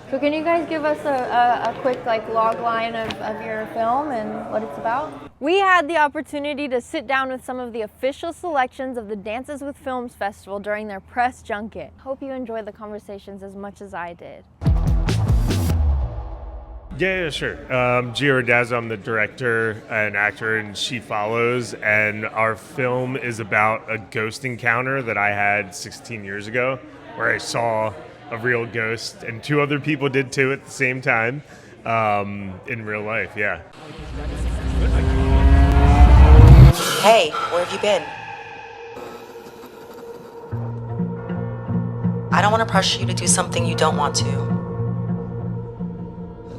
So can you guys give us a quick log line of your film and what it's about? We had the opportunity to sit down with some of the official selections of the Dances with Films Festival during their press junket. Hope you enjoyed the conversations as much as I did. Yeah, sure. Gio Randazzo, I'm the director and actor in She Follows, and our film is about a ghost encounter that I had 16 years ago, where I saw a real ghost, and 2 other people did too at the same time, in real life, yeah. Hey, where have you been? I don't want to pressure you to do something you don't want to.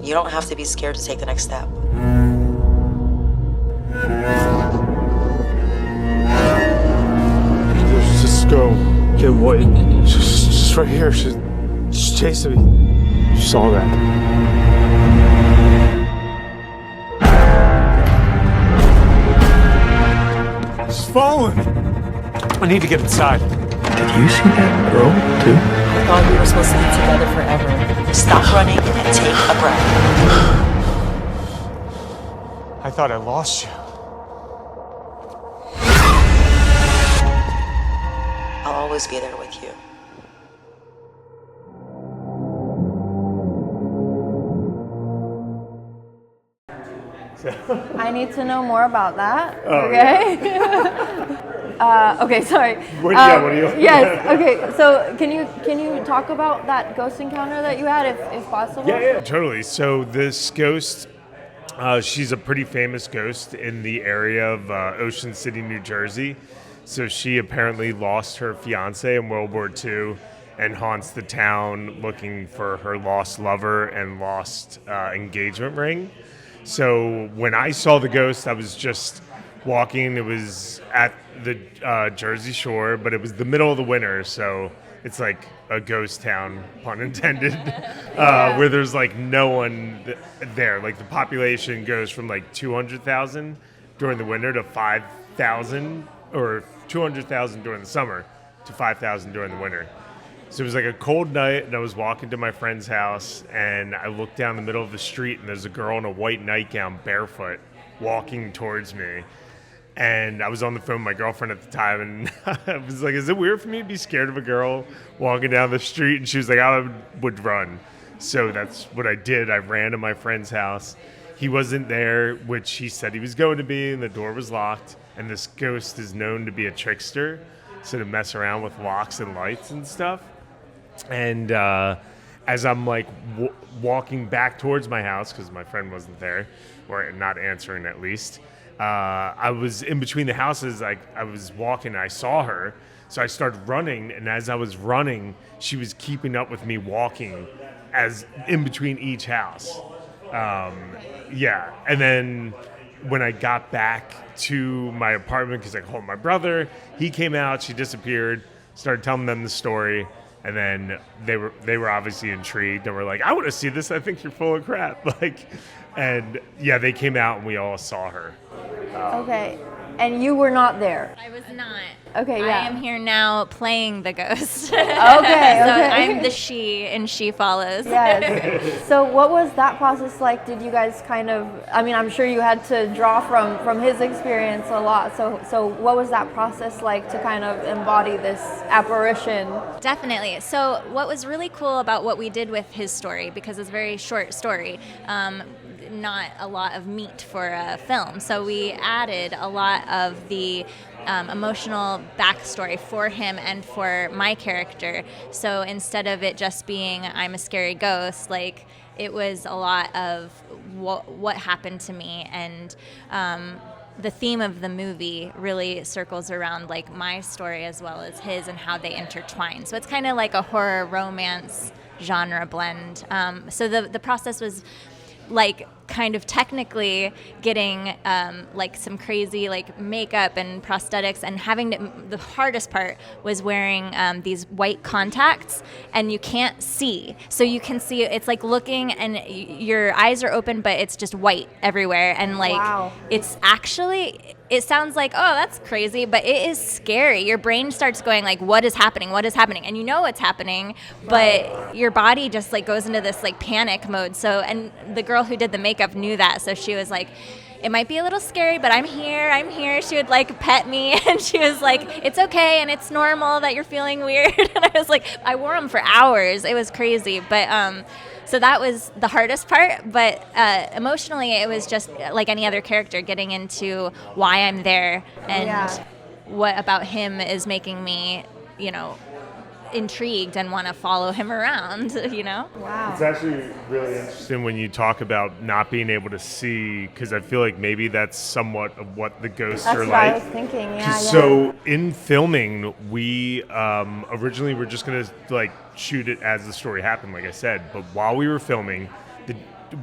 You don't have to be scared to take the next step. There's this girl, get away. She's right here. She's chasing me. You saw that. She's following me. I need to get inside. Did you see that girl, too? I thought we were supposed to be together forever. Stop running and take a breath. I thought I lost you. I'll always be there with you. I need to know more about that. Oh, okay. Okay, sorry. What do you? Yes. Okay. So can you talk about that ghost encounter that you had, if possible? Yeah, totally. So this ghost, she's a pretty famous ghost in the area of Ocean City, New Jersey. So she apparently lost her fiancé in World War II and haunts the town looking for her lost lover and lost engagement ring. So when I saw the ghost, I was just walking. It was at the Jersey Shore, but it was the middle of the winter, so it's like a ghost town, pun intended, where there's like no one there. Like the population goes from like 200,000 during the winter to 5,000, or 200,000 during the summer to 5,000 during the winter. So it was like a cold night, and I was walking to my friend's house, and I looked down the middle of the street, and there's a girl in a white nightgown, barefoot, walking towards me. And I was on the phone with my girlfriend at the time, and I was like, is it weird for me to be scared of a girl walking down the street? And she was like, I would run. So that's what I did. I ran to my friend's house. He wasn't there, which he said he was going to be, and the door was locked. And this ghost is known to be a trickster, so to mess around with locks and lights and stuff. And as I'm like walking back towards my house, because my friend wasn't there, or not answering at least, I was in between the houses. I was walking, and I saw her, so I started running. And as I was running, she was keeping up with me walking, as in between each house. And then when I got back to my apartment, because I called my brother, he came out. She disappeared. Started telling them the story. And then they were obviously intrigued and were like, I want to see this. I think you're full of crap. And they came out and we all saw her. Okay. And you were not there. I was not. Okay, yeah. I am here now playing the ghost. Okay. So I'm the she and She Follows. Yes. So what was that process like? Did you guys I'm sure you had to draw from his experience a lot. So what was that process like to kind of embody this apparition? Definitely. So what was really cool about what we did with his story, because it's a very short story, not a lot of meat for a film. So we added a lot of the emotional backstory for him and for my character. So instead of it just being I'm a scary ghost, it was a lot of what happened to me. And the theme of the movie really circles around my story as well as his and how they intertwine. So it's kind of like a horror romance genre blend. So the process was kind of technically getting some crazy makeup and prosthetics, and the hardest part was wearing these white contacts, and you can't see. So you can see, it's like looking and your eyes are open, but it's just white everywhere. And Wow. It's actually it sounds like, oh, that's crazy, but it is scary. Your brain starts going like, what is happening? What is happening? And you know what's happening, but your body just like goes into this like panic mode. So, and the girl who did the makeup knew that. So she was like, it might be a little scary, but I'm here. She would like pet me and she was like, it's okay. And it's normal that you're feeling weird. And I was like, I wore them for hours. It was crazy. But, so that was the hardest part, but emotionally it was just like any other character, getting into why I'm there and what about him is making me, intrigued and want to follow him around, Wow. It's actually really interesting when you talk about not being able to see, because I feel like maybe that's somewhat of what the ghosts are That's like. what I was thinking, yeah. So in filming, we originally were just going to like shoot it as the story happened, like I said. But while we were filming,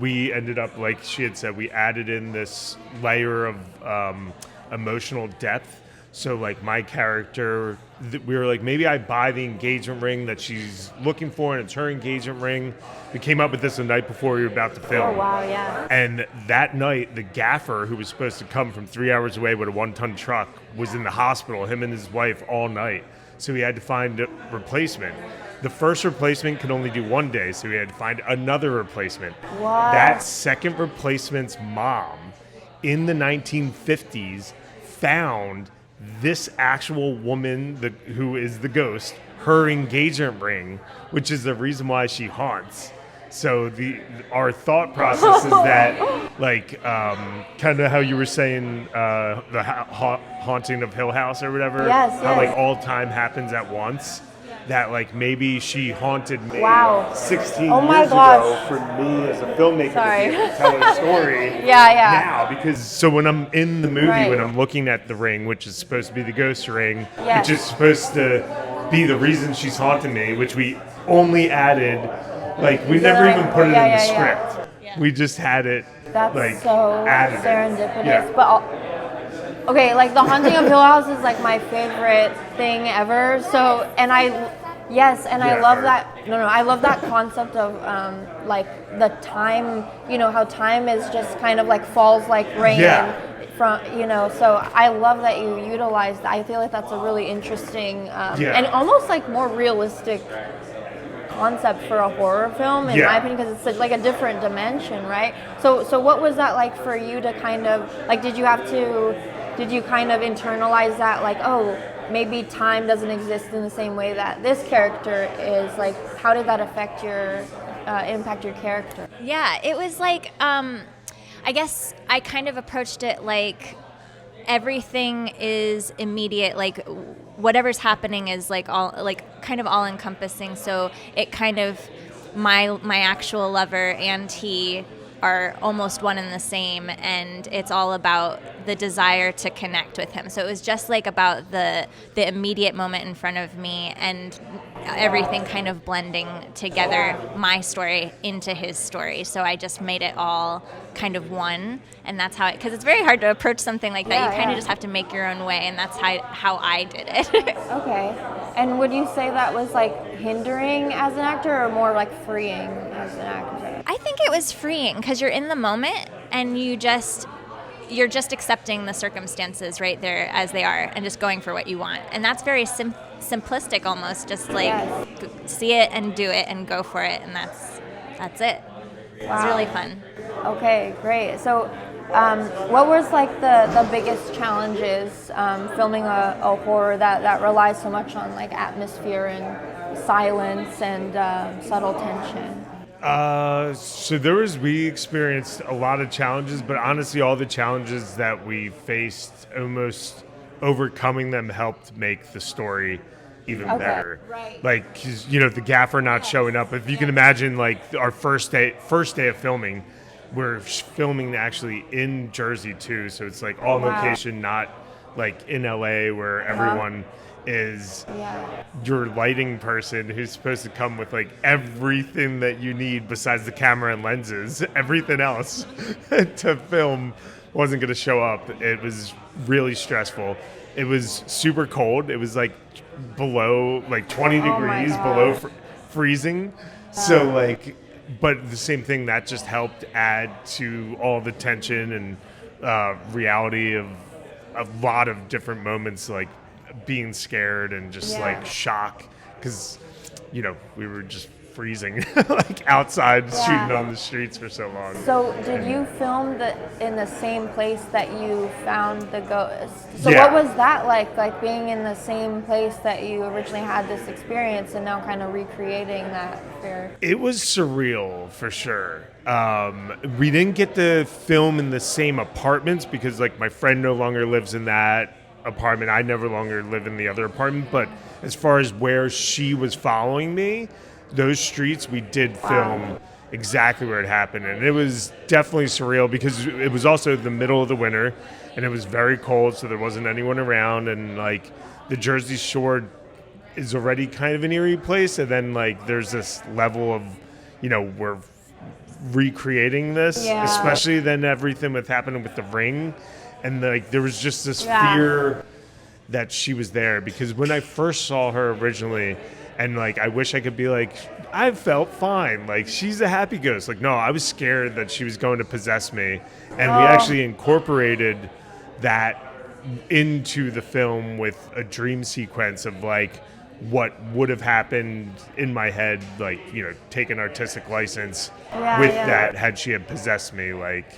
we ended up, like she had said, we added in this layer of emotional depth. So like my character, we were like, maybe I buy the engagement ring that she's looking for, and it's her engagement ring. We came up with this the night before we were about to film. Oh, wow, yeah. And that night, the gaffer who was supposed to come from 3 hours away with a 1-ton truck was in the hospital, him and his wife, all night. So we had to find a replacement. The first replacement could only do 1 day, so we had to find another replacement. What? That second replacement's mom, in the 1950s, found this actual woman who is the ghost, her engagement ring, which is the reason why she haunts. So our thought process is that, like, kind of how you were saying, the haunting of Hill House or whatever. Yes, how yes. like all time happens at once. That like maybe she haunted me Wow. 16 Oh my years gosh. ago for me as a filmmaker Sorry. to be able to tell a story. Yeah. Now, because so when I'm in the movie, Right. when I'm looking at the ring, which is supposed to be the ghost ring, Yes. which is supposed to be the reason she's haunting me, which we only added, like we never even put it in the script. Yeah. We just had it. That's like, so added it. serendipitous. Yeah. But okay, like the Haunting of Hill House is like my favorite thing ever. So, and I love that. I love that concept of like the time. How time is just kind of like falls like rain. Yeah. From so I love that you utilize that. I feel like that's a really interesting and almost like more realistic concept for a horror film, in my opinion, because it's such like a different dimension, right? So what was that like for you to kind of like? Did you kind of internalize that, like, oh, maybe time doesn't exist in the same way that this character is? Like, how did that impact your character? Yeah, it was like, I guess I kind of approached it like everything is immediate, like whatever's happening is like all, like kind of all encompassing. So it kind of, my actual lover and he are almost one and the same, and it's all about the desire to connect with him. So it was just like about the immediate moment in front of me, and everything kind of blending together, my story into his story. So I just made it all kind of one, and that's how because it's very hard to approach something like that. You kind of just have to make your own way, and that's how I did it. Okay. And would you say that was like hindering as an actor, or more like freeing as an actor? I think it was freeing because you're in the moment and you're just accepting the circumstances right there as they are and just going for what you want. And that's very simplistic almost, just like see it and do it and go for it, and that's it. Wow. It's really fun. Okay, great. So what was like the biggest challenges filming a horror that relies so much on like atmosphere and silence and subtle tension? So we experienced a lot of challenges, but honestly, all the challenges that we faced, almost overcoming them helped make the story even better. Right. Like, 'cause, the gaffer not showing up. If you can imagine, like our first day of filming, we're filming actually in Jersey too, so it's like all location, not like in LA where everyone is your lighting person who's supposed to come with like everything that you need besides the camera and lenses. Everything else to film wasn't going to show up. It was really stressful. It was super cold. It was like below like 20 degrees below freezing. So like, but the same thing that just helped add to all the tension and reality of a lot of different moments, like being scared and just like shock, because we were just freezing like outside shooting on the streets for so long. So did you film in the same place that you found the ghost? So what was that like being in the same place that you originally had this experience and now kind of recreating that fear? It was surreal for sure. We didn't get to film in the same apartments because like my friend no longer lives in that apartment. I never longer live in the other apartment, but as far as where she was following me, those streets we did film exactly where it happened, and it was definitely surreal because it was also the middle of the winter and it was very cold, so there wasn't anyone around, and like the Jersey Shore is already kind of an eerie place, and then like there's this level of we're recreating this, especially then everything with happening with the ring, and like there was just this fear that she was there, because when I first saw her originally, and like I wish I could be like, I felt fine, like she's a happy ghost. Like, no, I was scared that she was going to possess me, and we actually incorporated that into the film with a dream sequence of like what would have happened in my head, like take an artistic license that had she had possessed me, like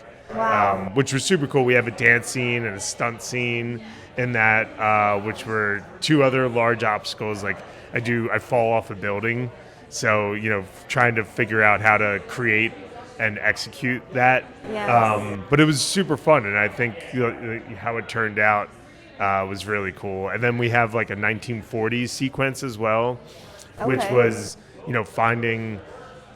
which was super cool. We have a dance scene and a stunt scene in that, which were two other large obstacles. Like I fall off a building, so trying to figure out how to create and execute that. But it was super fun, and I think how it turned out was really cool. And then we have like a 1940s sequence as well, which was finding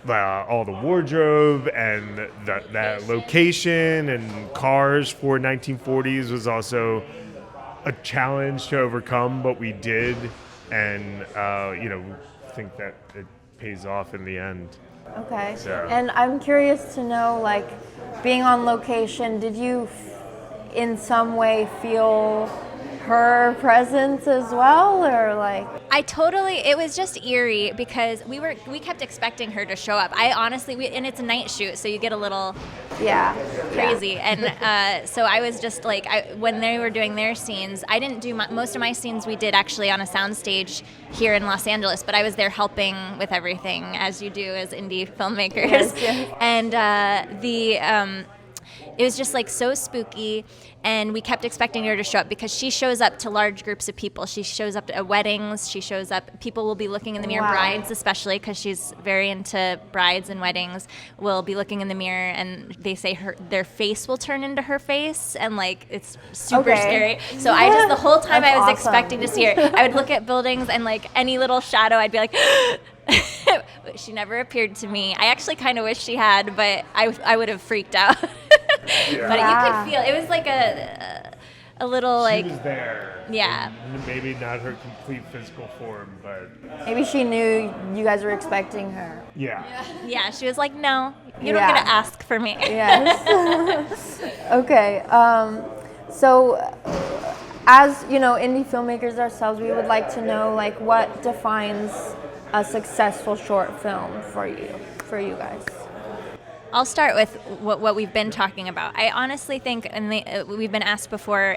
all the wardrobe and that location and cars for 1940s was also a challenge to overcome, but we did, and think that it pays off in the end. Okay. So. And I'm curious to know, like, being on location, did you in some way feel her presence as well, or like? It was just eerie because we kept expecting her to show up. I honestly, and it's a night shoot, so you get a little crazy. And so I was just like, when they were doing their scenes, I didn't do most of my scenes we did actually on a soundstage here in Los Angeles, but I was there helping with everything, as you do as indie filmmakers. Yes. And it was just like so spooky, and we kept expecting her to show up because she shows up to large groups of people. She shows up at weddings. She shows up. People will be looking in the mirror, brides especially, because she's very into brides and weddings, will be looking in the mirror, and they say their face will turn into her face, and like it's super scary. So I just, the whole time I was expecting to see her, I would look at buildings, and like any little shadow, I'd be like, she never appeared to me. I actually kind of wish she had, but I would have freaked out. But you could feel it was like a little like she was there. Yeah. Maybe not her complete physical form, but Maybe she knew you guys were expecting her. Yeah, she was like, no, you don't get to ask for me. Yes. Okay. So, as indie filmmakers ourselves, we would like to know, like, what defines a successful short film for you guys. I'll start with what we've been talking about. I honestly think, and we've been asked before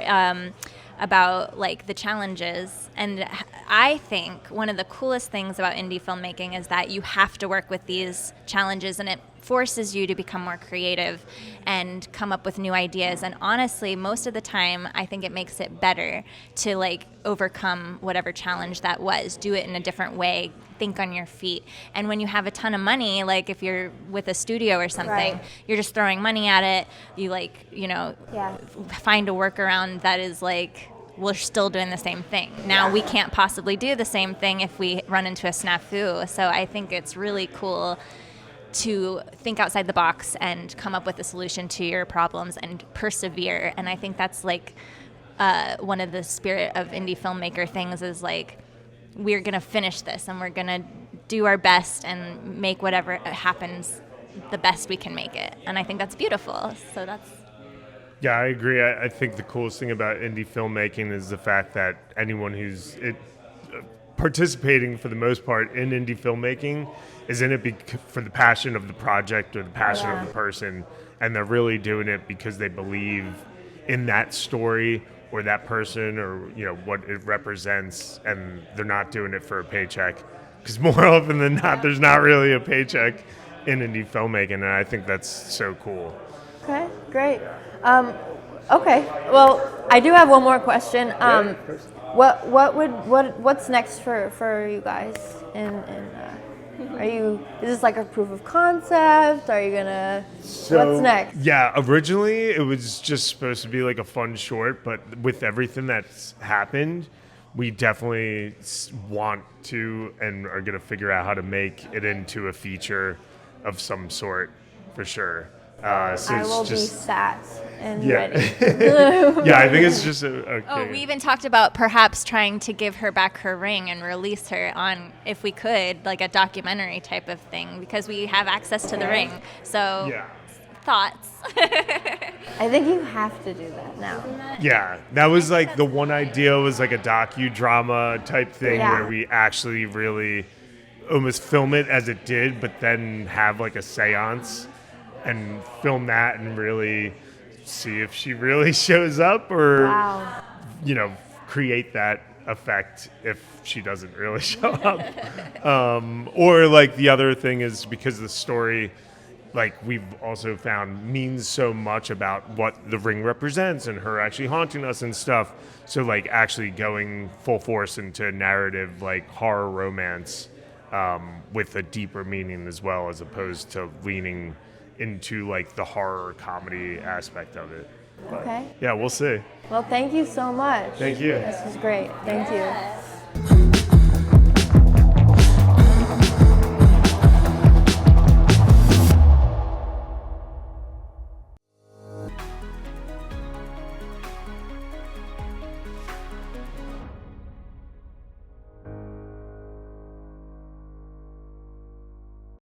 about like the challenges, and I think one of the coolest things about indie filmmaking is that you have to work with these challenges, and it forces you to become more creative and come up with new ideas. And honestly, most of the time, I think it makes it better to like overcome whatever challenge that was, do it in a different way, think on your feet. And when you have a ton of money, like if you're with a studio or something, you're just throwing money at it. You find a workaround that is like, we're still doing the same thing. Now we can't possibly do the same thing if we run into a snafu. So I think it's really cool to think outside the box and come up with a solution to your problems and persevere. And I think that's like one of the spirit of indie filmmaker things is like, we're going to finish this and we're going to do our best and make whatever happens the best we can make it. And I think that's beautiful. So that's... Yeah, I agree. I think the coolest thing about indie filmmaking is the fact that anyone who's participating for the most part in indie filmmaking is in it for the passion of the project or the passion of the person, and they're really doing it because they believe in that story or that person or, you know, what it represents, and they're not doing it for a paycheck. Because more often than not, there's not really a paycheck in indie filmmaking, and I think that's so cool. Okay, great. Okay, well, I do have one more question. What's next for you guys? Is this like a proof of concept? Are you gonna? What's next? Yeah, originally it was just supposed to be like a fun short, but with everything that's happened, we definitely want to and are gonna figure out how to make it into a feature of some sort for sure. So I will be sat and ready. Yeah, I think it's just okay. Oh, we even talked about perhaps trying to give her back her ring and release her on, if we could, like a documentary type of thing, because we have access to the ring. So, Yeah. thoughts? I think you have to do that now. Yeah, that was like the one idea was like a docudrama type thing where we actually really almost film it as it did, but then have like a seance and film that and really see if she really shows up or, you know, create that effect if she doesn't really show up. Or like the other thing is because the story, like we've also found, means so much about what the ring represents and her actually haunting us and stuff. So like actually going full force into narrative, like horror romance with a deeper meaning as well, as opposed to leaning into like the horror comedy aspect of it. But, Okay. yeah, we'll see. Well, thank you so much. Thank you. This was great. Thank you.